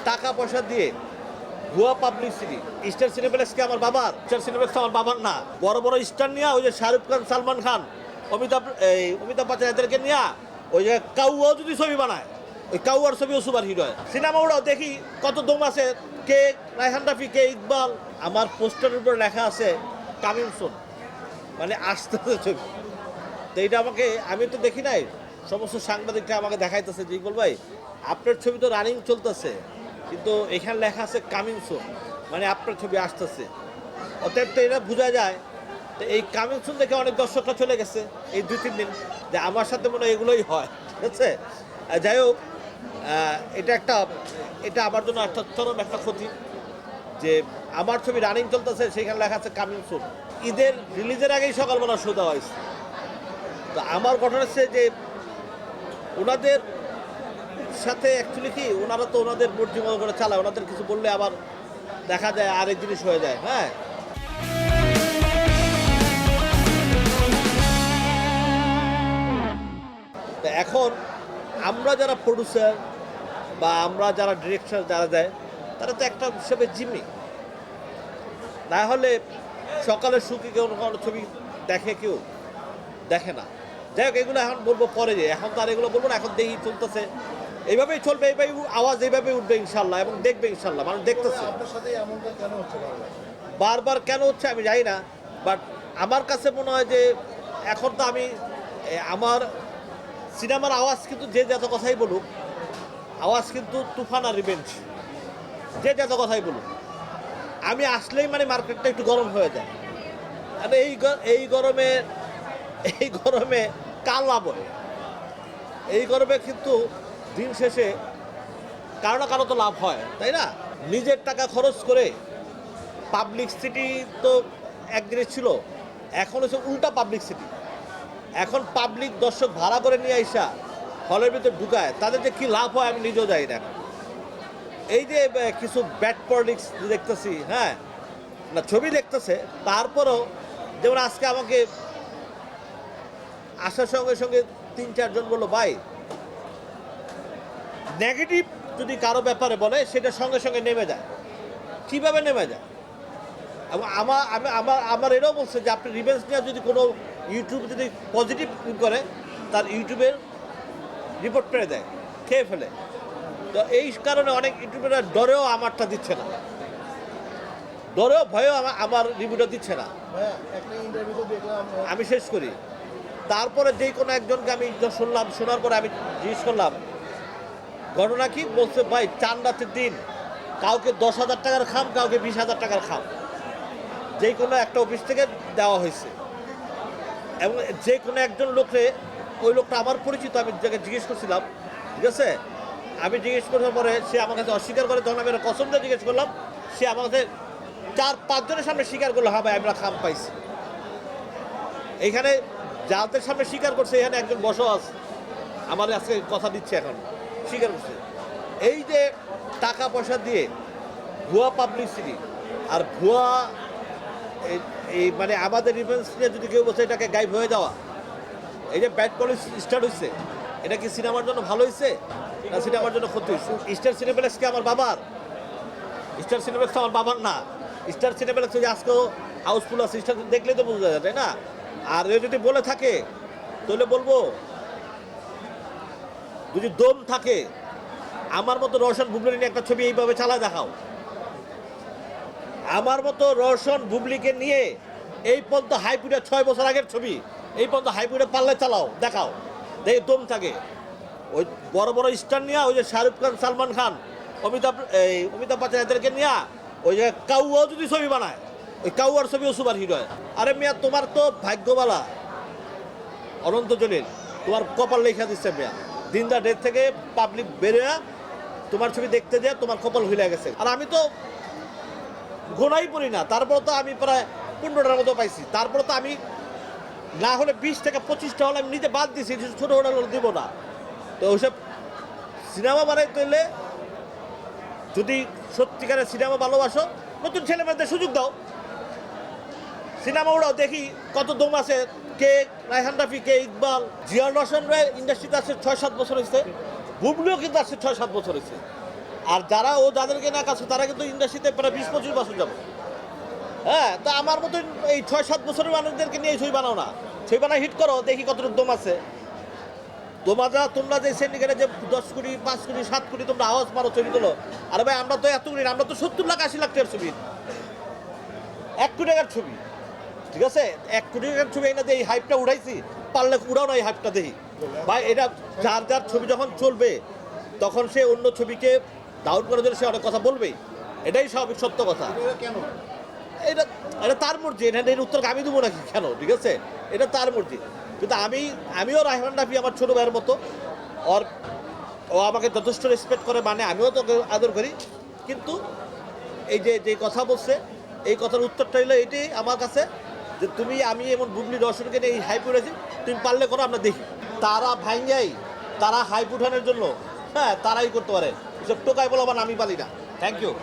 টাকা পয়সা দিয়ে ভুয়া পাবলিসিটি। স্টার সিনেপ্লেক্সকে আমার বাবার, স্টার সিনেপ্লেক্স আমার বাবার না। বড় বড় স্টার নিয়ে ওই যে শাহরুখ খান, সালমান খান, অমিতাভ বচ্চন এদেরকে নিয়ে ওই যে কাউয়াও যদি ছবি বানায়, ওই কাউয়ার ছবিও সুপার হিরো হয়। সিনেমা ওরাও দেখি কত দম আছে, কে রায়হান রাফি, কে ইকবাল। আমার পোস্টারের উপর লেখা আছে কামিং সুন, মানে আসতেছে ছবি। তো এইটা আমাকে, আমি তো দেখি নাই, সমস্ত সাংবাদিকরা আমাকে দেখাইতেছে যে ইকবাল ভাই আপনার ছবি তো রানিং চলতেছে, কিন্তু এখানে লেখা আছে কামিং সুন, মানে আপনার ছবি আসতেছে। অতএব তো এটা বোঝা যায়। তো এই কামিং সুন দেখে অনেক দর্শকরা চলে গেছে এই 2-3 দিন, যে আমার সাথে মনে হয় এগুলোই হয়, ঠিক আছে। যাই হোক, এটা আমার জন্য একটা চরম একটা ক্ষতি যে আমার ছবি রানিং চলতেছে, সেখানে লেখা আছে কামিং সুন। ঈদের রিলিজের আগেই সকালবেলা শো দেওয়া হয়েছে। তো আমার ঘটনা হচ্ছে যে ওনাদের সাথে অ্যাকচুয়ালি কি, ওনারা তো ওনাদের মর্জি মতো করে চালায়, ওনাদের কিছু বললে আবার দেখা যায় আরেক জিনিস হয়ে যায়। হ্যাঁ, তো এখন আমরা যারা প্রডিউসার বা আমরা যারা ডিরেক্টর যারা দেয়, তারা তো একটা হিসেবে জিম্মি। না হলে সকালের সুখী কেউ কোনো ছবি দেখে, কেউ দেখে না। যাই হোক, এগুলো এখন বলবো পরে, যে এখন তো আর এগুলো বলবো না, এখন দেখি চলতেছে, এইভাবেই চলবে, এইভাবেই আওয়াজ এইভাবেই উঠবে ইনশাল্লাহ, এবং দেখবে ইনশাল্লাহ, মানুষ দেখতেছে। বারবার কেন হচ্ছে আমি জানি না, বাট আমার কাছে মনে হয় যে এখন তো আমি আমার সিনেমার আওয়াজ কিন্তু যে যত কথাই বলুক, আওয়াজ কিন্তু তুফান আর রিভেঞ্জ, যে যত কথাই বলুক, আমি আসলেই মানে মার্কেটটা একটু গরম হয়ে যায়। আর এই গরমে কাল লাভ হয়। এই গরমে কিন্তু দিন শেষে কারো না কারো তো লাভ হয়, তাই না? নিজের টাকা খরচ করে পাবলিক সিটি তো এক জিনিস ছিল, এখন হচ্ছে উল্টা পাবলিক সিটি। এখন পাবলিক দর্শক ভাড়া করে নিয়ে আইসা হলের ভিতরে ঢুকায়, তাদের যে কী লাভ হয় আমি নিজেও যাই না। এই যে কিছু ব্যাড পলিটিক্স দেখতেছি, হ্যাঁ না, ছবি দেখতেছে, তারপরেও যেমন আজকে আমাকে আসার সঙ্গে সঙ্গে 3-4 জন বললো, ভাই নেগেটিভ যদি কারো ব্যাপারে বলে সেটা সঙ্গে সঙ্গে নেমে যায়। কীভাবে নেমে যায়? এবং আমার এটাও বলছে যে আপনি রিভেঞ্জ নিয়ে যদি কোনো ইউটিউব যদি পজিটিভ করে, তার ইউটিউবের রিপোর্ট পেয়ে দেয়, খেয়ে ফেলে। তো এই কারণে অনেক ইউটিউবেরা ডরেও আমারটা দিচ্ছে না, ডরেও ভয়েও আমার রিভিউটা দিচ্ছে না। আমি শেষ করি, তারপরে যেই কোনো একজনকে আমি শুনলাম, শোনার পরে আমি জিজ্ঞেস করলাম ঘটনা কি, বলছে ভাই 4 রাতের দিন কাউকে 10,000 টাকার খাম, কাউকে 20,000 টাকার খাম, যে কোনো একটা অফিস থেকে দেওয়া হয়েছে। এবং যে কোনো একজন লোকরে, ওই লোকটা আমার পরিচিত, আমি যাকে জিজ্ঞেস করছিলাম, ঠিক আছে, আমি জিজ্ঞেস করার পরে সে আমার কাছে অস্বীকার করে, তখন আমি কসম দিয়ে জিজ্ঞেস করলাম, সে আমার কাছে 4-5 জনের সামনে স্বীকার করলো, হ্যাঁ ভাই আমরা খাম পাইছি। এইখানে যাদের সামনে স্বীকার করছে, এখানে একজন বসও আছে, আমার আজকে কথা দিচ্ছে, এখন স্বীকার করছে। এই যে টাকা পয়সা দিয়ে ভুয়া পাবলিসিটি আর ভুয়া এই মানে আমাদের রিভেঞ্জ নিয়ে যদি কেউ বলছে এটাকে গায়েব হয়ে যাওয়া, এই যে ব্যাড পলিসি স্টার্ট হচ্ছে, এটা কি সিনেমার জন্য ভালো হয়েছে না সিনেমার জন্য ক্ষতি হয়েছে? স্টার সিনেপ্লেক্সকে আমার বাবার, স্টার সিনেপ্লেক্স আমার বাবার না। স্টার সিনেপ্লেক্স যে আজকেও হাউসফুল আছে, স্টার দেখলেই তো বোঝা যায়, তাই না? আর এ যদি বলে থাকে তাহলে বলবো, যদি দম থাকে আমার মতো রওশন বুবলি নিয়ে একটা ছবি এইভাবে চালা দেখাও, আমার মতো রওশন বুবলিকে নিয়ে এই পর্যন্ত হাইপুরে 6 বছর আগের ছবি, এই পর্যন্ত হাইপুরে পাল্লে চালাও, দেখাও, দেখে দম থাকে। ওই বড় বড় স্টার নিয়ে, ওই যে শাহরুখ খান, সালমান খান, অমিতাভ বচ্চন এদেরকে নিয়ে ওই যে কাউয়াও যদি ছবি বানায়, ওই কাউয়ার ছবিও সুপার হিরো হয়। আরে মিয়া, তোমার তো ভাগ্যবালা অনন্ত জলিল, তোমার কপাল লেখা দিচ্ছে মিয়া। দিন দা ডেট থেকে পাবলিক বেরিয়ে তোমার ছবি দেখতে যায়, তোমার কপাল হইলে গেছে। আর আমি তো গোনাই পড়ি না, তারপর তো আমি প্রায় 15টার মতো পাইছি। তারপর তো আমি না হলে 20 থেকে 25টা হলে আমি নিজে বাদ দিছি, ছোটো হোটেল দিব না। তো ওইসব সিনেমা বানাইতে হলে যদি সত্যিকারের সিনেমা ভালোবাসো, নতুন ছেলেমেয়েদের সুযোগ দাও, সিনেমা ওরাও দেখি কত দম আছে, কে রায়হান রাফি, কে ইকবাল, জিয়া রোশন ইন্ডাস্ট্রিতে আসছে 6-7 বছর হয়েছে, বুবলিও কিন্তু আসছে 6-7 বছর হয়েছে। আর যারা ও যাদেরকে না কাছে তারা কিন্তু ইন্ডাস্ট্রিতে প্রায় 20-25 বছর যাবে। হ্যাঁ, তা আমার মতন এই 6-7 বছরের মানুষদেরকে নিয়ে ছবি বানাও না, ছবি বানায় হিট করো, দেখি কতটুকু দম আছে। তোমরা যে সিন্ডিকেটে যে 10 কোটি 5 কোটি 7 কোটি তোমরা আওয়াজ মারো ছবি তোলো, আরে ভাই আমরা তো এত কোটি না, আমরা তো 70 লাখ 80 লাখ টাকার ছবি, 1 কোটি টাকার ছবি, ঠিক আছে? 1 কোটি টাকার ছবি না দিয়ে এই হাইপটা উড়াইছি, পারলে উড়াও না এই হাইপটা দেখি ভাই। এটা যার যার ছবি যখন চলবে তখন সে অন্য ছবিকে ডাউন করার জন্য সে অনেক কথা বলবেই, এটাই স্বাভাবিক সত্য কথা। কেন? এটা এটা তার মর্জি, এর উত্তর আমি দেবো নাকি কেন, ঠিক আছে? এটা তার মর্জি। কিন্তু আমিও রায়হান রাফি আমার ছোটো ভাইয়ের মতো, ও আমাকে যথেষ্ট রেসপেক্ট করে, মানে আমিও তোকে আদর করি। কিন্তু এই যে কথা বলছে, এই কথার উত্তরটা হলো এটাই আমার কাছে, যে আমি এমন বুবলি দর্শনকে নিয়ে এই হাইপ উঠেছি, তুমি পারলে করো, আমরা দেখি। তারা ভাইঙ্গাই, তারা হাইপ উঠানোর জন্য, হ্যাঁ তারাই করতে পারে, এসব টোকাই বলো, আবার আমি পারি না। Thank you.